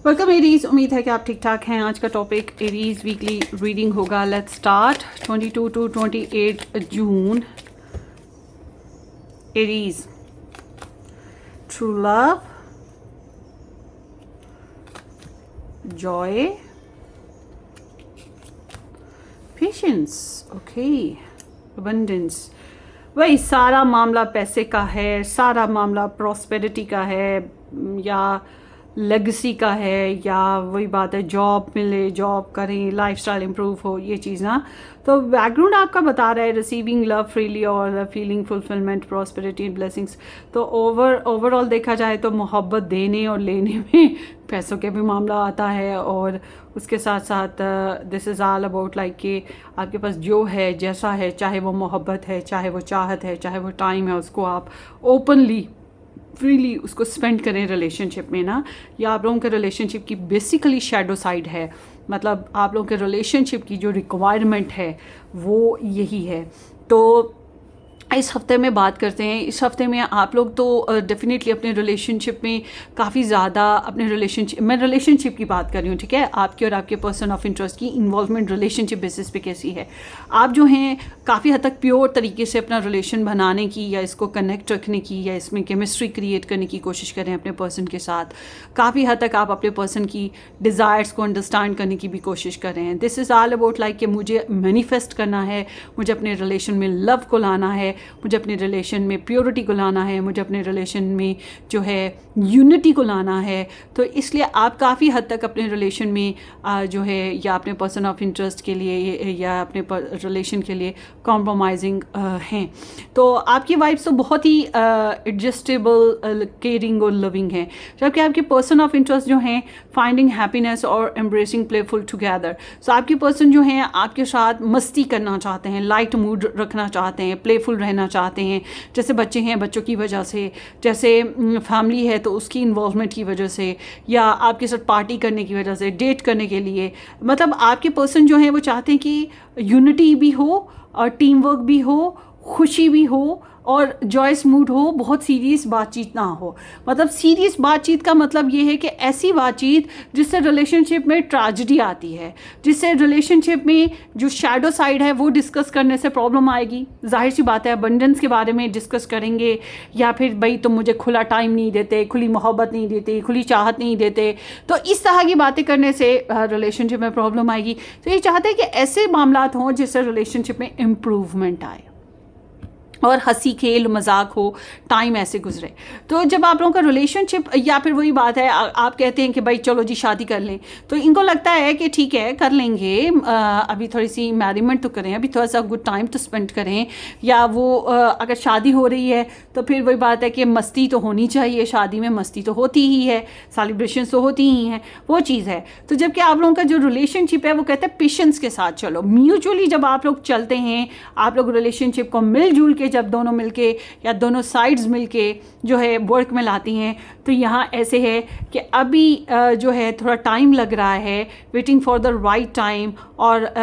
Welcome Aries, उम्मीद है कि आप ठीक ठाक हैं। आज का टॉपिक एरीज वीकली रीडिंग होगा। Let's start 22 to 28 June. Aries, true love, joy, patience, okay, abundance. वही सारा मामला पैसे का है, सारा मामला प्रॉस्पेरिटी का है, या लेगेसी का है, या वही बात है जॉब मिले, जॉब करें, लाइफस्टाइल इम्प्रूव हो, ये चीज़ ना। तो बैकग्राउंड आपका बता रहा है रिसीविंग लव फ्रीली और फीलिंग फुलफिलमेंट, प्रॉस्पेरिटी, ब्लेसिंग्स। तो ओवरऑल देखा जाए तो मोहब्बत देने और लेने में पैसों के भी मामला आता है, और उसके साथ साथ this is all about like कि आपके पास जो है, जैसा है, चाहे वो मोहब्बत है, चाहे वो चाहत है, चाहे वो टाइम है, उसको आप ओपनली फ्रीली उसको स्पेंड करें रिलेशनशिप में ना। या आप लोगों के रिलेशनशिप की बेसिकली शैडो साइड है, मतलब आप लोगों के रिलेशनशिप की जो रिक्वायरमेंट है वो यही है। तो इस हफ्ते में बात करते हैं। इस हफ्ते में आप लोग तो डेफिनेटली अपने रिलेशनशिप में काफ़ी ज़्यादा अपने मैं रिलेशनशिप की बात कर रही हूँ, ठीक है। आपके और आपके पर्सन ऑफ इंटरेस्ट की इन्वॉल्वमेंट रिलेशनशिप बेसिस पे कैसी है। आप जो हैं काफ़ी हद तक प्योर तरीके से अपना रिलेशन बनाने की, या इसको कनेक्ट रखने की, या इसमें केमिस्ट्री क्रिएट करने की कोशिश करें अपने पर्सन के साथ। काफ़ी हद तक आप अपने पर्सन की डिज़ायर्स को अंडरस्टैंड करने की भी कोशिश कर रहे हैं। This is all about like कि मुझे मैनिफेस्ट करना है, मुझे अपने रिलेशन में लव को लाना है, मुझे अपने रिलेशन में प्योरिटी को लाना है, मुझे अपने रिलेशन में जो है यूनिटी को लाना है। तो इसलिए आप काफ़ी हद तक अपने रिलेशन में जो है, या अपने पर्सन ऑफ इंटरेस्ट के लिए, या अपने रिलेशन के लिए कॉम्प्रोमाइजिंग हैं। तो आपकी वाइब्स तो बहुत ही एडजस्टेबल, केयरिंग और लविंग हैं, जबकि आपके पर्सन ऑफ इंटरेस्ट जो हैं फाइंडिंग हैप्पीनेस और एम्ब्रेसिंग प्लेफुल टुगेदर। सो आपके पर्सन जो हैं आपके साथ मस्ती करना चाहते हैं, लाइट मूड रखना चाहते हैं, प्लेफुल रहना चाहते हैं। जैसे बच्चे हैं, बच्चों की वजह से, जैसे फैमिली है तो उसकी इन्वॉल्वमेंट की वजह से, या आपके साथ पार्टी करने की वजह से, डेट करने के लिए। मतलब आपके पर्सन जो हैं वो चाहते हैं कि यूनिटी भी हो और टीम वर्क भी हो, खुशी भी हो और जॉयस मूड हो, बहुत सीरियस बातचीत ना हो। मतलब सीरियस बातचीत का मतलब ये है कि ऐसी बातचीत जिससे रिलेशनशिप में ट्रेजेडी आती है, जिससे रिलेशनशिप में जो शैडो साइड है वो डिस्कस करने से प्रॉब्लम आएगी। जाहिर सी बात है, अबंडेंस के बारे में डिस्कस करेंगे, या फिर भाई तुम मुझे खुला टाइम नहीं देते, खुली मोहब्बत नहीं देते, खुली चाहत नहीं देते, तो इस तरह की बातें करने से रिलेशनशिप में प्रॉब्लम आएगी। तो ये चाहते हैं कि ऐसे मामला हों जिससे रिलेशनशिप में इम्प्रूवमेंट आए और हंसी खेल मजाक हो, टाइम ऐसे गुजरे। तो जब आप लोगों का रिलेशनशिप, या फिर वही बात है आप कहते हैं कि भाई चलो जी शादी कर लें, तो इनको लगता है कि ठीक है कर लेंगे, अभी थोड़ी सी मैरिमेंट तो करें, अभी थोड़ा सा गुड टाइम तो स्पेंड करें, या वो अगर शादी हो रही है तो फिर वही बात है कि मस्ती तो होनी चाहिए, शादी में मस्ती तो होती ही है, सेलिब्रेशन तो होती ही हैं, वो चीज़ है। तो जबकि आप लोगों का जो रिलेशनशिप है वो कहते हैं पेशेंस के साथ चलो, म्यूचुअली जब आप लोग चलते हैं, आप लोग रिलेशनशिप को मिलजुल के जब दोनों मिलके या दोनों साइड्स मिलके जो है वर्क में लाती हैं, तो यहाँ ऐसे है कि अभी जो है थोड़ा टाइम लग रहा है, waiting for the right time, और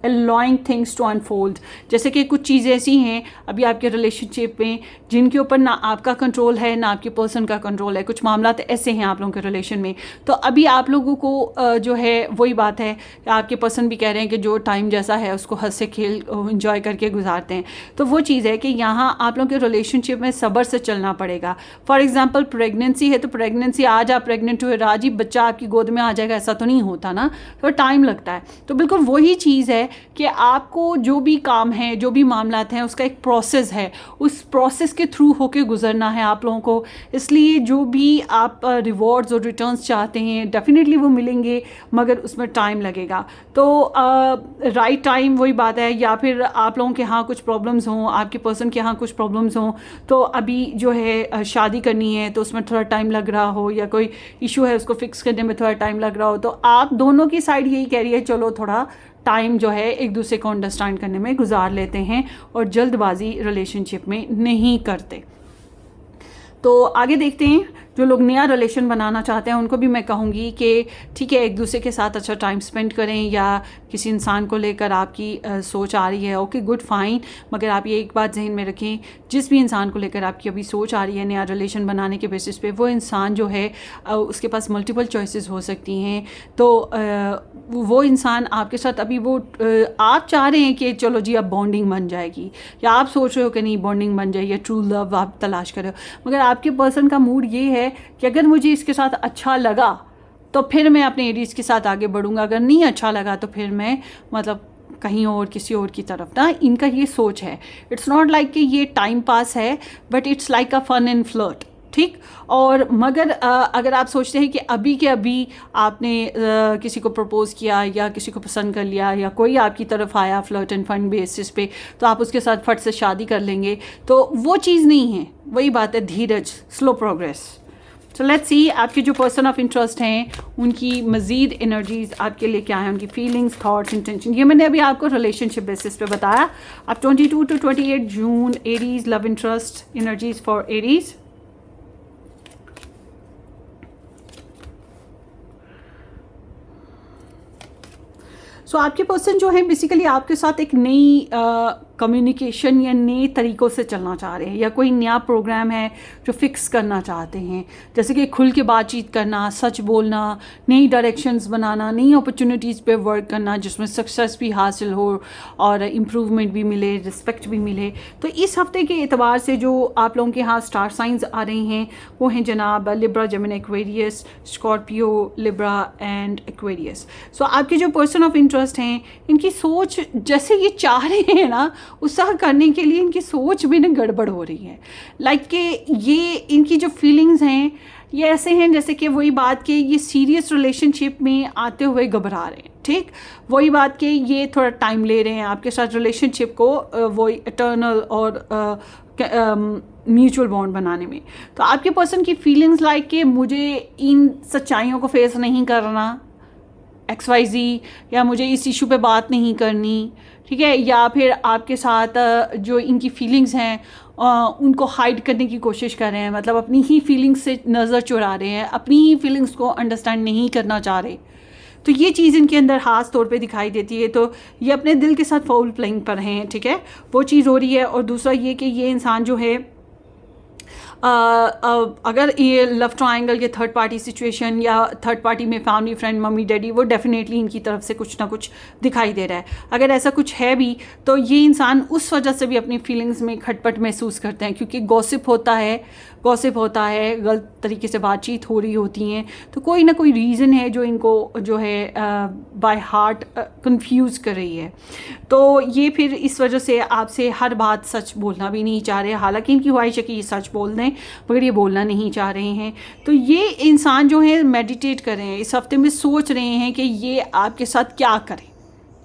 allowing things to unfold। जैसे कि कुछ चीज़ें ऐसी हैं अभी आपके रिलेशनशिप में जिनके ऊपर ना आपका कंट्रोल है ना आपके पर्सन का कंट्रोल है। कुछ मामला तो ऐसे हैं आप लोगों के रिलेशन में, तो अभी आप लोगों को जो है वही बात है कि आपके पर्सन भी कह रहे हैं कि जो टाइम जैसा है उसको हंस से खेल इंजॉय करके गुजारते हैं। तो वो चीज़ है कि यहाँ आप लोगों के रिलेशनशिप में सब्र से चलना पड़ेगा। फॉर एग्जाम्पल प्रेगनेंसी है, तो प्रेगनेंसी आज आप प्रेगनेंट हुए, आज ही बच्चा आपकी गोद में आ जाएगा, ऐसा तो नहीं होता ना, तो टाइम लगता है। तो बिल्कुल वही चीज़ है कि आपको जो भी काम है, जो भी मामलात हैं, उसका एक प्रोसेस है, उस प्रोसेस के थ्रू होके गुजरना है आप लोगों को। इसलिए जो भी आप रिवॉर्ड्स और रिटर्न्स चाहते हैं डेफिनेटली वो मिलेंगे, मगर उसमें टाइम लगेगा। तो राइट टाइम वही बात है, या फिर आप लोगों के यहाँ कुछ प्रॉब्लम्स हों, आपके पर्सन के यहाँ कुछ प्रॉब्लम्स हों, तो अभी जो है शादी करनी है तो उसमें थोड़ा टाइम लग रहा हो, या कोई इशू है उसको फिक्स करने में थोड़ा टाइम लग रहा हो, तो आप दोनों की साइड यही कह रही है चलो थोड़ा टाइम जो है एक दूसरे को अंडरस्टैंड करने में गुजार लेते हैं और जल्दबाजी रिलेशनशिप में नहीं करते। तो आगे देखते हैं जो लोग नया रिलेशन बनाना चाहते हैं उनको भी मैं कहूँगी कि ठीक है, एक दूसरे के साथ अच्छा टाइम स्पेंड करें, या किसी इंसान को लेकर आपकी सोच आ रही है, ओके गुड फाइन, मगर आप ये एक बात जहन में रखें, जिस भी इंसान को लेकर आपकी अभी सोच आ रही है नया रिलेशन बनाने के बेसिस पे, वो इंसान जो है उसके पास मल्टीपल चॉइसेस हो सकती हैं। तो वो इंसान आपके साथ अभी वो आप चाह रहे हैं कि चलो जी अब बॉन्डिंग बन जाएगी, या आप सोच रहे हो कि नहीं बॉन्डिंग बन जाए, या ट्रू लव आप तलाश कर रहे हो, मगर आपके पर्सन का मूड ये है कि अगर मुझे इसके साथ अच्छा लगा तो फिर मैं अपने एरीज के साथ आगे बढ़ूँगा, अगर नहीं अच्छा लगा तो फिर मैं मतलब कहीं और किसी और की तरफ ना, इनका ये सोच है। इट्स नॉट लाइक कि ये टाइम पास है, but it's like a fun and flirt, ठीक। और मगर अगर आप सोचते हैं कि अभी के अभी आपने किसी को प्रपोज़ किया या किसी को पसंद कर लिया, या कोई आपकी तरफ आया फ्लर्ट एंड फन बेसिस पे, तो आप उसके साथ फट से शादी कर लेंगे, तो वो चीज़ नहीं है। वही बात है, धीरज, slow progress. So let's see आपके जो पर्सन ऑफ इंटरेस्ट हैं उनकी मज़ीद एनर्जीज आपके लिए क्या है, उनकी फीलिंग्स, थॉट्स, इंटेंशन। ये मैंने अभी आपको रिलेशनशिप बेसिस पे बताया। अब 22 to 28 June, Aries, love interest energies for Aries. So आपके पर्सन जो है बेसिकली आपके साथ एक नई कम्युनिकेशन या नए तरीक़ों से चलना चाह रहे हैं, या कोई नया प्रोग्राम है जो फिक्स करना चाहते हैं, जैसे कि खुल के बातचीत करना, सच बोलना, नई डायरेक्शंस बनाना, नई अपॉर्चुनिटीज़ पे वर्क करना जिसमें सक्सेस भी हासिल हो और इम्प्रूवमेंट भी मिले, रिस्पेक्ट भी मिले। तो इस हफ्ते के एतबार से जो आप लोगों के यहाँ स्टार साइंस आ रहे हैं वो हैं जनाब Libra, Gemini, Aquarius, Scorpio, Libra and Aquarius. So आपके जो पर्सन ऑफ इंटरेस्ट हैं इनकी सोच जैसे ये चाह रहे हैं ना उसका करने के लिए इनकी सोच भी ना गड़बड़ हो रही है। लाइक कि ये इनकी जो फीलिंग्स हैं ये ऐसे हैं जैसे कि वही बात कि ये सीरियस रिलेशनशिप में आते हुए घबरा रहे हैं, ठीक। वही बात कि ये थोड़ा टाइम ले रहे हैं आपके साथ रिलेशनशिप को वही इटर्नल और म्यूचुअल बॉन्ड बनाने में। तो आपके पर्सन की फीलिंग्स लाइक कि मुझे इन सच्चाइयों को फेस नहीं करना, XYZ, या मुझे इस इशू पे बात नहीं करनी, ठीक है, या फिर आपके साथ जो इनकी फीलिंग्स हैं उनको हाइड करने की कोशिश कर रहे हैं, मतलब अपनी ही फीलिंग्स से नज़र चुरा रहे हैं, अपनी ही फीलिंग्स को अंडरस्टैंड नहीं करना चाह रहे। तो ये चीज़ इनके अंदर खास तौर पे दिखाई देती है। तो ये अपने दिल के साथ फाउल प्लेइंग पर हैं, ठीक है, वो चीज़ हो रही है। और दूसरा ये कि ये इंसान जो है अगर ये लव ट्रायंगल के थर्ड पार्टी सिचुएशन या थर्ड पार्टी में फैमिली, फ्रेंड, मम्मी, डैडी, वो डेफिनेटली इनकी तरफ से कुछ ना कुछ दिखाई दे रहा है। अगर ऐसा कुछ है भी तो ये इंसान उस वजह से भी अपनी फीलिंग्स में खटपट महसूस करते हैं, क्योंकि गॉसिप होता है, गलत तरीके से बातचीत हो रही होती हैं, तो कोई ना कोई रीज़न है जो इनको जो है बाय हार्ट कंफ्यूज कर रही है। तो ये फिर इस वजह से आपसे हर बात सच बोलना भी नहीं चाह रहे, हालांकि इनकी ख्वाहिश है कि ये सच बोल दें मगर ये बोलना नहीं चाह रहे हैं। तो ये इंसान जो है मेडिटेट कर रहे हैं, इस हफ्ते में सोच रहे हैं कि ये आपके साथ क्या करें,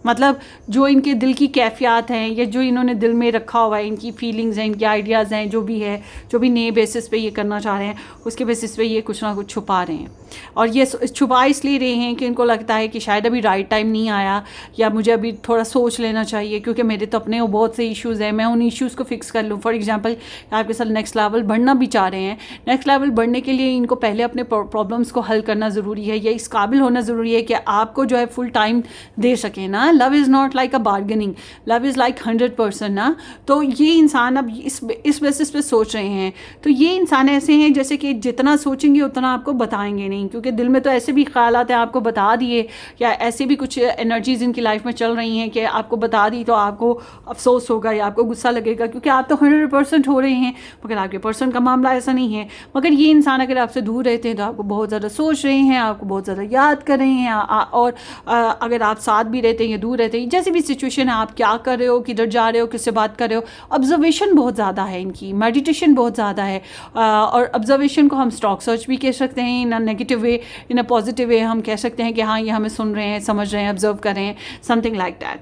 मतलब जो इनके दिल की कैफियत हैं या जो इन्होंने दिल में रखा हुआ है, इनकी फीलिंग्स हैं, इनके आइडियाज़ हैं, जो भी है, जो भी नए बेसिस पे ये करना चाह रहे हैं, उसके बेसिस पे ये कुछ ना कुछ छुपा रहे हैं। और ये छुपा इसलिए रहे हैं कि इनको लगता है कि शायद अभी राइट टाइम नहीं आया, या मुझे अभी थोड़ा सोच लेना चाहिए, क्योंकि मेरे तो अपने बहुत से इश्यूज़ हैं, मैं उन इश्यूज़ को फिक्स कर लूँ। फॉर एग्जांपल आपके साथ नेक्स्ट लेवल बढ़ना भी चाह रहे हैं, नेक्स्ट लेवल बढ़ने के लिए इनको पहले अपने प्रॉब्लम्स को हल करना ज़रूरी है, या इस काबिल होना ज़रूरी है कि आपको जो है फुल टाइम दे सकें ना। Love is not like a bargaining, love is like 100% ना। तो ये इंसान अब इस बेसिस पे सोच रहे हैं। तो ये इंसान ऐसे हैं जैसे कि जितना सोचेंगे उतना आपको बताएंगे नहीं, क्योंकि दिल में तो ऐसे भी ख्यालात हैं आपको बता दिए, या ऐसे भी कुछ एनर्जीज इनकी लाइफ में चल रही हैं कि आपको बता दी तो आपको अफसोस होगा या आपको गुस्सा लगेगा, क्योंकि आप तो 100% हो रहे हैं, मगर आपके पर्सन का मामला ऐसा नहीं है। मगर ये इंसान अगर आपसे दूर रहते हैं तो आपको बहुत ज़्यादा सोच रहे हैं, आपको बहुत ज़्यादा याद कर रहे हैं, और अगर आप साथ भी रहते हैं या दूर रहते हैं, जैसी भी सिचुएशन है, आप क्या कर रहे हो, किधर जा रहे हो, किससे बात कर रहे हो, ऑब्जर्वेशन बहुत ज़्यादा है इनकी, मेडिटेशन बहुत ज़्यादा है। और ऑब्जर्वेशन को हम स्टॉक सर्च भी कह सकते हैं, इन a negative way, in a positive way हम कह सकते हैं कि हाँ ये हमें सुन रहे हैं, समझ रहे हैं, ऑब्जर्व कर रहे हैं, समथिंग लाइक दैट।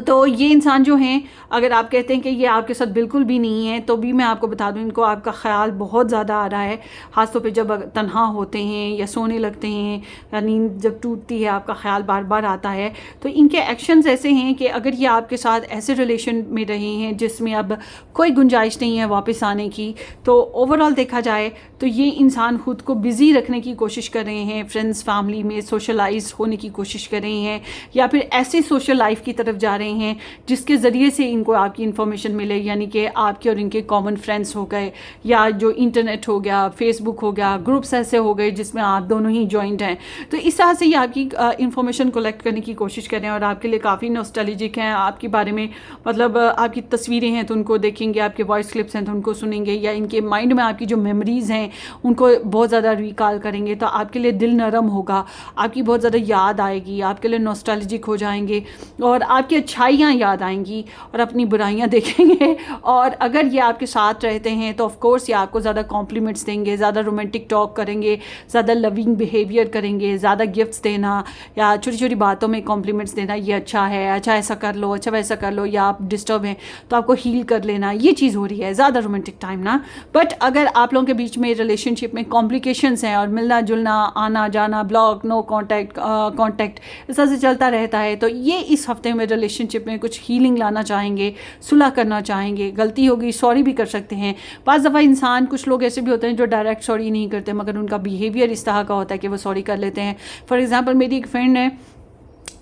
तो ये इंसान जो हैं, अगर आप कहते हैं कि ये आपके साथ बिल्कुल भी नहीं है, तो भी मैं आपको बता दूं, इनको आपका ख्याल बहुत ज़्यादा आ रहा है, ख़ासतौर पे जब तन्हा होते हैं या सोने लगते हैं या नींद जब टूटती है, आपका ख्याल बार बार आता है। तो इनके एक्शंस ऐसे हैं कि अगर ये आपके साथ ऐसे रिलेशन में रहे हैं जिसमें अब कोई गुंजाइश नहीं है वापस आने की, तो ओवरऑल देखा जाए तो ये इंसान ख़ुद को बिज़ी रखने की कोशिश कर रहे हैं, फ्रेंड्स फैमिली में सोशलाइज होने की कोशिश कर रहे हैं, या फिर ऐसी सोशल लाइफ की तरफ जा रहे हैं जिसके ज़रिए से इनको आपकी इन्फॉर्मेशन मिले, यानी कि आपके और इनके कॉमन फ्रेंड्स हो गए, या जो इंटरनेट हो गया, फेसबुक हो गया, ग्रुप्स ऐसे हो गए जिसमें आप दोनों ही जॉइंट हैं। तो इस तरह से ये आपकी इन्फॉर्मेशन कलेक्ट करने की कोशिश कर रहे हैं और आपके लिए काफ़ी नॉस्टैल्जिक हैं, आपके बारे में मतलब आपकी तस्वीरें हैं तो उनको देखेंगे, आपके वॉइस क्लिप्स हैं तो उनको सुनेंगे, या इनके माइंड में आपकी जो मेमोरीज़ हैं उनको बहुत ज़्यादा रिकॉल करेंगे, तो आपके लिए दिल नरम होगा, आपकी बहुत ज़्यादा याद आएगी, आपके लिए नॉस्टैल्जिक हो जाएंगे और आपकी अच्छाइयाँ याद आएंगी और अपनी बुराइयाँ देखेंगे। और अगर ये आपके साथ रहते हैं तो ऑफ कोर्स ये आपको ज़्यादा कॉम्प्लीमेंट्स देंगे, ज़्यादा रोमांटिक टॉक करेंगे, ज़्यादा लविंग बिहेवियर करेंगे, ज़्यादा गिफ्ट्स देना या छोटी छोटी बातों में कॉम्प्लीमेंट्स देना, ये अच्छा है, अच्छा ऐसा कर लो, अच्छा वैसा कर लो, या आप डिस्टर्ब हैं तो आपको हील कर लेना, ये चीज़ हो रही है, ज़्यादा रोमांटिक टाइम ना। बट अगर आप लोगों के बीच में रिलेशनशिप में कॉम्प्लिकेशंस हैं और मिलना जुलना, आना जाना, ब्लॉक, नो कॉन्टैक्ट इस तरह से चलता रहता है, तो ये इस हफ्ते में रिलेशनशिप में कुछ हीलिंग लाना चाहेंगे, सुलह करना चाहेंगे, गलती होगी सॉरी भी कर सकते हैं। बाज़ दफ़ा इंसान, कुछ लोग ऐसे भी होते हैं जो डायरेक्ट सॉरी नहीं करते मगर उनका बिहेवियर इस तरह का होता है कि वो सॉरी कर लेते हैं। फॉर एग्ज़ाम्पल मेरी एक फ्रेंड है,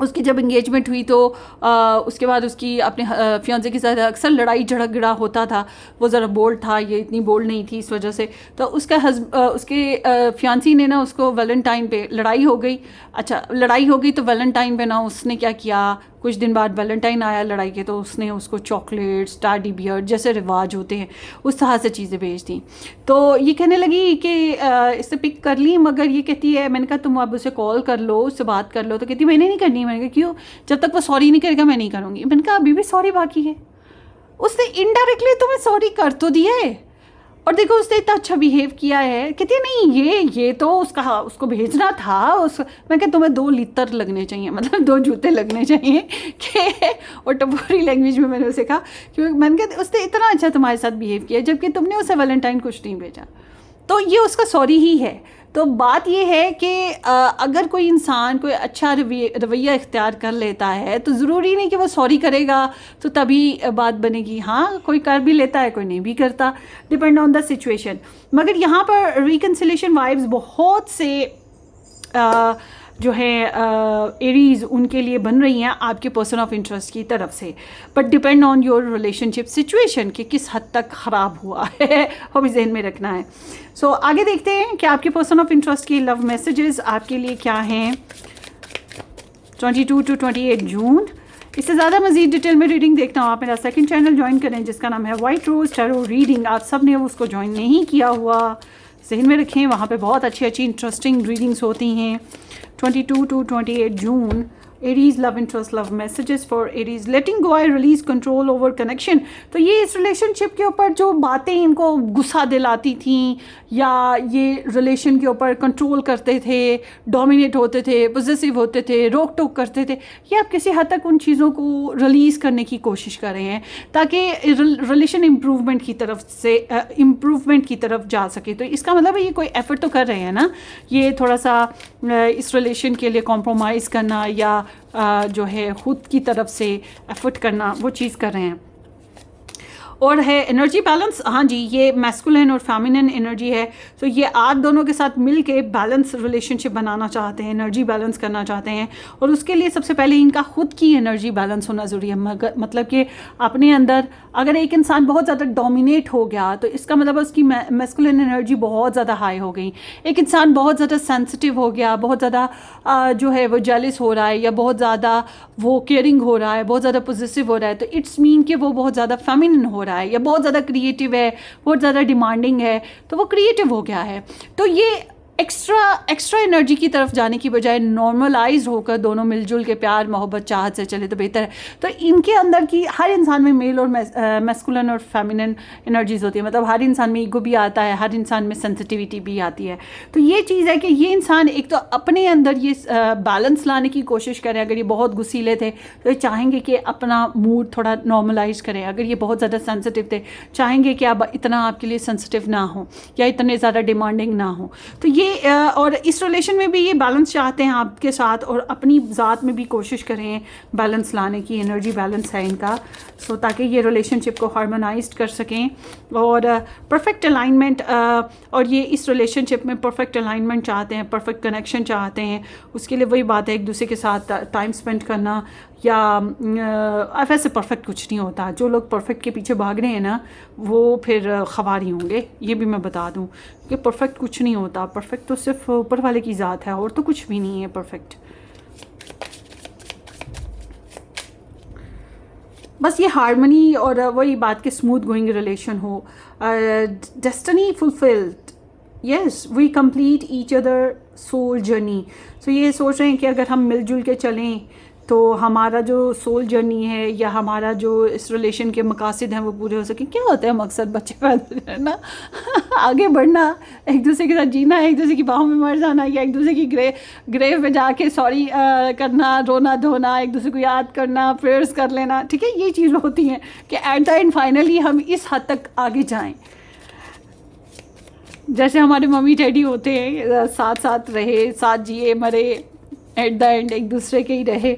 उसकी जब इंगेजमेंट हुई तो उसके बाद उसकी अपने फियांसे के साथ अक्सर लड़ाई झगड़ा होता था, वो ज़रा बोल्ड था, ये इतनी बोल्ड नहीं थी, इस वजह से तो उसके फियांसी ने ना उसको वैलेंटाइन पे लड़ाई हो गई। अच्छा लड़ाई हो गई तो वैलेंटाइन पे ना उसने क्या किया, कुछ दिन बाद वैलेंटाइन आया लड़ाई के, तो उसने उसको चॉकलेट्स, टेडी बियर जैसे रिवाज होते हैं उस तरह से चीज़ें भेज दी। तो ये कहने लगी कि इससे पिक कर ली, मगर ये कहती है, मैंने कहा तुम अब उसे कॉल कर लो, उससे बात कर लो, तो कहती मैंने नहीं करनी। मैंने कहा क्यों? जब तक वो सॉरी नहीं करेगा मैं नहीं करूँगी। मैंने कहा अभी भी सॉरी बाकी है। उसने इनडायरेक्टली तुम्हें सॉरी कर तो दिया है और देखो उसने इतना अच्छा बिहेव किया है। कहती है नहीं ये तो उसको भेजना था। मैं कहती तुम्हें 2 लीटर लगने चाहिए, मतलब 2 जूते लगने चाहिए कि, और टपोरी लैंग्वेज में मैंने उसे कहा, क्योंकि मैंने कहा उसने इतना अच्छा तुम्हारे साथ बिहेव किया जबकि तुमने उसे वैलेंटाइन कुछ नहीं भेजा। तो ये उसका सॉरी ही है। तो बात ये है कि अगर कोई इंसान कोई अच्छा रवैया इख्तियार कर लेता है तो ज़रूरी नहीं कि वो सॉरी करेगा तो तभी बात बनेगी। हाँ कोई कर भी लेता है, कोई नहीं भी करता, डिपेंड ऑन द सिचुएशन। मगर यहाँ पर रिकन्सिलेशन वाइब्स बहुत से जो है एरीज उनके लिए बन रही हैं आपके पर्सन ऑफ इंटरेस्ट की तरफ से, but depend on your relationship situation कि किस हद तक ख़राब हुआ है, वो भी जहन में रखना है। सो आगे देखते हैं कि आपके पर्सन ऑफ इंटरेस्ट की लव मैसेजेस आपके लिए क्या हैं 22 to 28 जून। इससे ज़्यादा मज़ीद डिटेल में रीडिंग देखना हो आप मेरा सेकंड चैनल ज्वाइन करें जिसका नाम है वाइट रोज़ टैरो रीडिंग। आप सब ने उसको ज्वाइन नहीं किया हुआ जहन में रखें, वहाँ पे बहुत अच्छी अच्छी इंटरेस्टिंग रीडिंग्स होती हैं। 22 to 28 June Aries love interest love messages for Aries. Letting go I release control over connection. तो ये इस रिलेशनशिप के ऊपर जो बातें इनको गुस्सा दिलाती थी या ये रिलेशन के ऊपर कंट्रोल करते थे, डोमिनेट होते थे, पॉसेसिव होते थे, रोक टोक करते थे, ये आप किसी हद तक उन चीज़ों को रिलीज़ करने की कोशिश कर रहे हैं ताकि रिलेशन इम्प्रूवमेंट की तरफ जा सके। तो इसका मतलब है ये कोई एफर्ट तो कर रहे हैं ना, ये थोड़ा सा इस रिलेशन के लिए कॉम्प्रोमाइज़ करना या जो है ख़ुद की तरफ से एफर्ट करना, वो चीज़ कर रहे हैं। और है एनर्जी बैलेंस। हाँ जी, ये मैस्कुलिन और फेमिनिन एनर्जी है। तो ये आप दोनों के साथ मिल के बैलेंस रिलेशनशिप बनाना चाहते हैं, एनर्जी बैलेंस करना चाहते हैं, और उसके लिए सबसे पहले इनका खुद की एनर्जी बैलेंस होना ज़रूरी है। मतलब कि अपने अंदर अगर एक इंसान बहुत ज़्यादा डोमिनेट हो गया तो इसका मतलब उसकी मैस्कुलिन एनर्जी बहुत ज़्यादा हाई हो गई। एक इंसान बहुत ज़्यादा सेंसिटिव हो गया, बहुत ज़्यादा जो है वो जेलिस हो रहा है या बहुत ज़्यादा वो केयरिंग हो रहा है, बहुत ज़्यादा पॉजिटिव हो रहा है, तो इट्स मीन कि वो बहुत ज़्यादा फेमिनिन हो रहा है या बहुत ज़्यादा क्रिएटिव है, बहुत ज़्यादा डिमांडिंग है, तो वो क्रिएटिव हो गया है। तो ये एक्स्ट्रा एनर्जी की तरफ जाने की बजाय नॉर्मलाइज होकर दोनों मिलजुल के प्यार मोहब्बत चाहत से चले तो बेहतर है। तो इनके अंदर की हर इंसान में मेल और मैस्कुलिन और फेमिनिन एनर्जीज होती है, मतलब हर इंसान में ईगो भी आता है, हर इंसान में सेंसिटिविटी भी आती है। तो ये चीज़ है कि ये इंसान एक तो अपने अंदर ये बैलेंस लाने की कोशिश करें। अगर ये बहुत गुस्सीले थे तो ये चाहेंगे कि अपना मूड थोड़ा नॉर्मलाइज करें। अगर ये बहुत ज़्यादा सेंसिटिव थे चाहेंगे कि अब इतना आपके लिए सेंसिटिव ना हो या इतने ज़्यादा डिमांडिंग ना हो। तो ये और इस रिलेशन में भी ये बैलेंस चाहते हैं आपके साथ, और अपनी ज़ात में भी कोशिश करें बैलेंस लाने की। एनर्जी बैलेंस है इनका, सो ताकि ये रिलेशनशिप को हार्मोनाइज्ड कर सकें और परफेक्ट अलाइनमेंट, और ये इस रिलेशनशिप में परफेक्ट अलाइनमेंट चाहते हैं, परफेक्ट कनेक्शन चाहते हैं। उसके लिए वही बात है, एक दूसरे के साथ टाइम स्पेंड करना, या वैसे परफेक्ट कुछ नहीं होता। जो लोग परफेक्ट के पीछे भाग रहे हैं ना, वो फिर खवारी होंगे, ये भी मैं बता दूं कि परफेक्ट कुछ नहीं होता। परफेक्ट तो सिर्फ ऊपर वाले की ज़ात है, और तो कुछ भी नहीं है परफेक्ट। बस ये हार्मनी और वही बात के स्मूथ गोइंग रिलेशन हो, destiny fulfilled, yes we complete each other soul journey. So ये सोच रहे हैं कि अगर हम मिलजुल के चलें तो हमारा जो सोल जर्नी है या हमारा जो इस रिलेशन के मकासद हैं वो पूरे हो सकें। क्या होता है मकसद? बच्चे पैदा करना आगे बढ़ना, एक दूसरे के साथ जीना, एक दूसरे की बाहों में मर जाना, या एक दूसरे की ग्रेव में जाके सॉरी करना, रोना धोना, एक दूसरे को याद करना, प्रेयर्स कर लेना। ठीक है, ये चीज़ होती हैं कि एट द एंड फाइनली हम इस हद तक आगे जाएं। जैसे हमारे मम्मी डैडी होते हैं, साथ साथ रहे, साथ जिए मरे, एट द एंड एक दूसरे के ही रहे।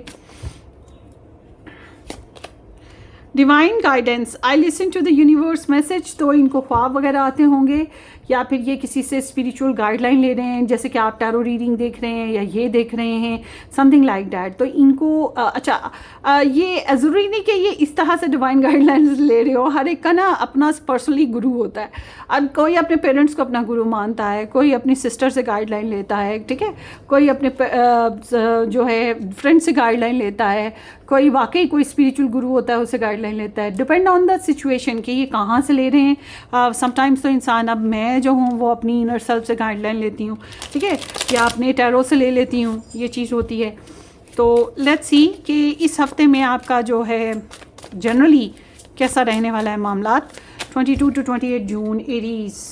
Divine guidance, I listen to the universe message. तो इनको ख्वाब वगैरह आते होंगे, या फिर ये किसी से स्पिरिचुअल गाइडलाइन ले रहे हैं, जैसे कि आप टैरो रीडिंग देख रहे हैं या ये देख रहे हैं, समथिंग लाइक दैट। तो इनको ये ज़रूरी नहीं कि ये इस तरह से डिवाइन गाइडलाइंस ले रहे हो। हर एक का ना अपना पर्सनली गुरु होता है। अब कोई अपने पेरेंट्स को अपना गुरु मानता है, कोई अपनी सिस्टर से गाइडलाइन लेता है, ठीक है, कोई अपने जो है फ्रेंड से गाइडलाइन लेता है, कोई वाकई कोई स्पिरिचुअल गुरु होता है उससे गाइडलाइन लेता है। डिपेंड ऑन द सिचुएशन कि ये कहाँ से ले रहे हैं। समटाइम्स तो इंसान, अब मैं जो हूँ वो अपनी इनर सेल्फ से गाइडलाइन लेती हूँ, ठीक है, या अपने टैरो से ले लेती हूँ, ये चीज़ होती है। तो लेट्स सी कि इस हफ्ते में आपका जो है जनरली कैसा रहने वाला है मामलात। 22 to 28 June, Aries.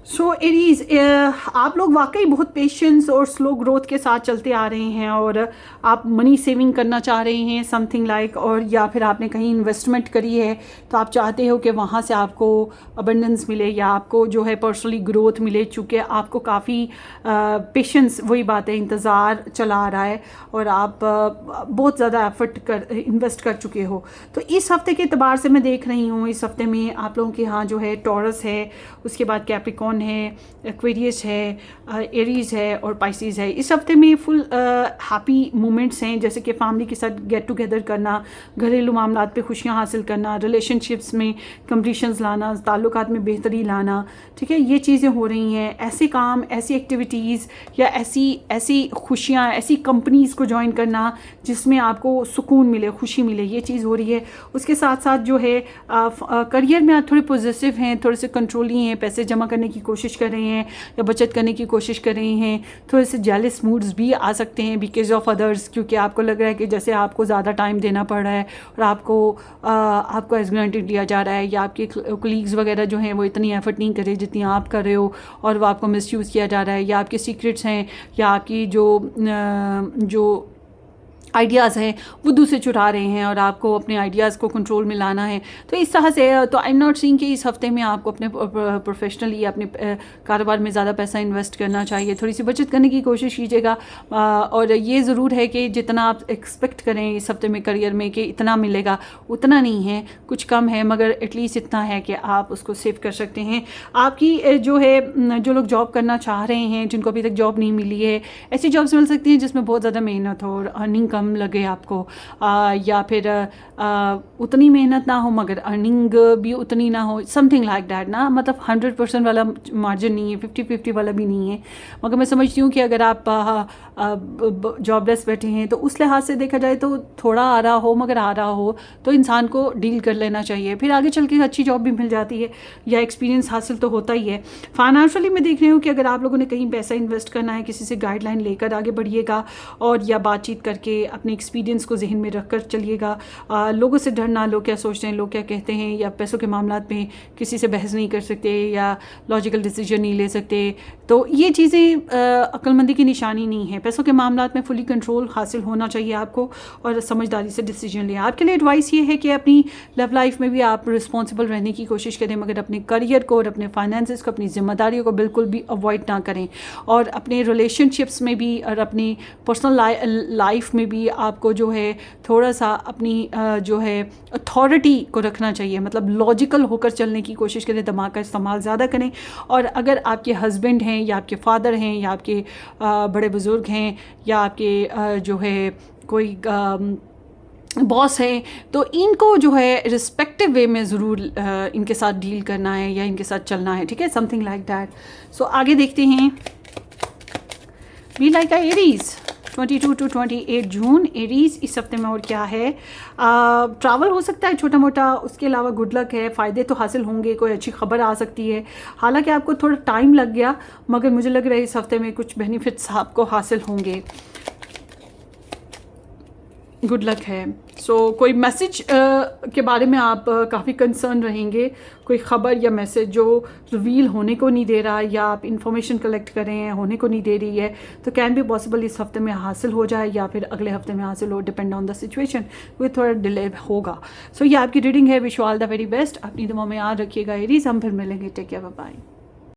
So Aries, आप लोग वाकई बहुत पेशेंस और स्लो ग्रोथ के साथ चलते आ रहे हैं, और आप मनी सेविंग करना चाह रहे हैं, समथिंग लाइक, और या फिर आपने कहीं इन्वेस्टमेंट करी है तो आप चाहते हो कि वहाँ से आपको अबंडेंस मिले या आपको जो है पर्सनली ग्रोथ मिले, चूँकि आपको काफ़ी पेशेंस, वही बात है, इंतज़ार चला आ रहा है और आप बहुत ज़्यादा एफर्ट इन्वेस्ट कर चुके हो। तो इस हफ्ते के एतबार से मैं देख रही हूँ, इस हफ्ते में आप लोगों के यहाँ जो है टॉरस है, उसके बाद कैप्रिकॉर्न है, एक्वेरियस है, एरीज है और पाइसिस है। इस हफ्ते में फुल हैप्पी मोमेंट्स हैं, जैसे कि फैमिली के साथ गेट टुगेदर करना, घरेलू मामलात पे खुशियां हासिल करना, रिलेशनशिप्स में कंप्लीशंस लाना, ताल्लुकात में बेहतरी लाना, ठीक है, ये चीज़ें हो रही हैं। ऐसे काम, ऐसी एक्टिविटीज़ या ऐसी खुशियाँ, ऐसी कंपनीज़ को ज्वाइन करना जिसमें आपको सुकून मिले, खुशी मिले, ये चीज़ हो रही है। उसके साथ साथ जो है करियर में आप थोड़े पॉजिटिव हैं, थोड़े से कंट्रोली हैं, पैसे जमा करने की कोशिश कर रहे हैं या बचत करने की कोशिश कर रहे हैं। थोड़े से जेलस मूड्स भी आ सकते हैं बिकॉज ऑफ अदर्स, क्योंकि आपको लग रहा है कि जैसे आपको ज़्यादा टाइम देना पड़ रहा है और आपको एज ग्रांटेड दिया जा रहा है, या आपके कलीग्स वगैरह जो हैं वो इतनी एफर्ट नहीं करे जितनी आप कर रहे हो और वो आपको मिसयूज़ किया जा रहा है, या आपके सीक्रेट्स हैं या आपकी जो आइडियाज़ हैं वो दूसरे चुरा रहे हैं और आपको अपने आइडियाज़ को कंट्रोल में लाना है। तो इस तरह से, तो आई एम नॉट सीइंग कि इस हफ्ते में आपको अपने प्रोफेशनली अपने कारोबार में ज़्यादा पैसा इन्वेस्ट करना चाहिए। थोड़ी सी बचत करने की कोशिश कीजिएगा, और ये ज़रूर है कि जितना आप एक्सपेक्ट करें इस हफ्ते में करियर में कि इतना मिलेगा, उतना नहीं है, कुछ कम है, मगर एटलीस्ट इतना है कि आप उसको सेव कर सकते हैं। आपकी जो है, जो लोग जॉब करना चाह रहे हैं, जिनको अभी तक जॉब नहीं मिली है, ऐसी जॉब्स मिल सकती हैं जिसमें बहुत ज़्यादा मेहनत हो और अर्निंग कम लगे आपको, या फिर उतनी मेहनत ना हो मगर अर्निंग भी उतनी ना हो, समथिंग लाइक दैट ना, मतलब 100% वाला मार्जिन नहीं है, 50-50 वाला भी नहीं है। मगर मैं समझती हूँ कि अगर आप जॉबलेस बैठे हैं तो उस लिहाज से देखा जाए तो थोड़ा आ रहा हो मगर आ रहा हो तो इंसान को डील कर लेना चाहिए, फिर आगे चल के अच्छी जॉब भी मिल जाती है या एक्सपीरियंस हासिल तो होता ही है। फाइनेंशियली मैं देख रही हूँ कि अगर आप लोगों ने कहीं पैसा इन्वेस्ट करना है, किसी से गाइडलाइन लेकर आगे बढ़िएगा और या बातचीत करके अपने एक्सपीरियंस को जहन में रख कर चलिएगा। लोगों से डरना, लोग क्या सोचते हैं, लोग क्या कहते हैं, या पैसों के मामलों में किसी से बहस नहीं कर सकते या लॉजिकल डिसीजन नहीं ले सकते, तो ये चीज़ें अक्लमंदी की निशानी नहीं है। पैसों के मामलों में फुली कंट्रोल हासिल होना चाहिए आपको और समझदारी से डिसीजन लें। आपके लिए एडवाइस ये है कि अपनी लव लाइफ में भी आप रिस्पॉन्सिबल रहने की कोशिश करें, मगर अपने करियर को और अपने फाइनेंसेस को, अपनी जिम्मेदारियों को बिल्कुल भी अवॉइड ना करें, और अपने रिलेशनशिप्स में भी और अपनी पर्सनल लाइफ में भी आपको जो है थोड़ा सा अपनी जो है अथॉरिटी को रखना चाहिए, मतलब लॉजिकल होकर चलने की कोशिश करें, दिमाग का इस्तेमाल ज़्यादा करें। और अगर आपके हस्बैंड हैं या आपके फादर हैं या आपके बड़े बुज़ुर्ग हैं या आपके जो है कोई बॉस है, तो इनको जो है रिस्पेक्टिव वे में ज़रूर इनके साथ डील करना है या इनके साथ चलना है, ठीक है, समथिंग लाइक दैट। सो आगे देखते हैं। Be like Aries 22 to 28 June, Aries इस हफ्ते में और क्या है। ट्रैवल हो सकता है छोटा मोटा, उसके अलावा गुड लक है, फ़ायदे तो हासिल होंगे, कोई अच्छी खबर आ सकती है। हालांकि आपको थोड़ा टाइम लग गया मगर मुझे लग रहा है इस हफ्ते में कुछ बेनिफिट्स आपको हासिल होंगे, गुड लक है। सो कोई मैसेज के बारे में आप काफ़ी कंसर्न रहेंगे, कोई ख़बर या मैसेज जो रिवील होने को नहीं दे रहा या आप इंफॉर्मेशन कलेक्ट कर रहे हैं होने को नहीं दे रही है, तो कैन बी पॉसिबल इस हफ्ते में हासिल हो जाए या फिर अगले हफ्ते में हासिल हो, डिपेंड ऑन द सिचुएशन, कोई थोड़ा डिले होगा। सो ये आपकी रीडिंग है। Wish you all the very best. अपनी दुआ में याद रखिएगा एरीज। हम फिर मिलेंगे। Take care, bye bye.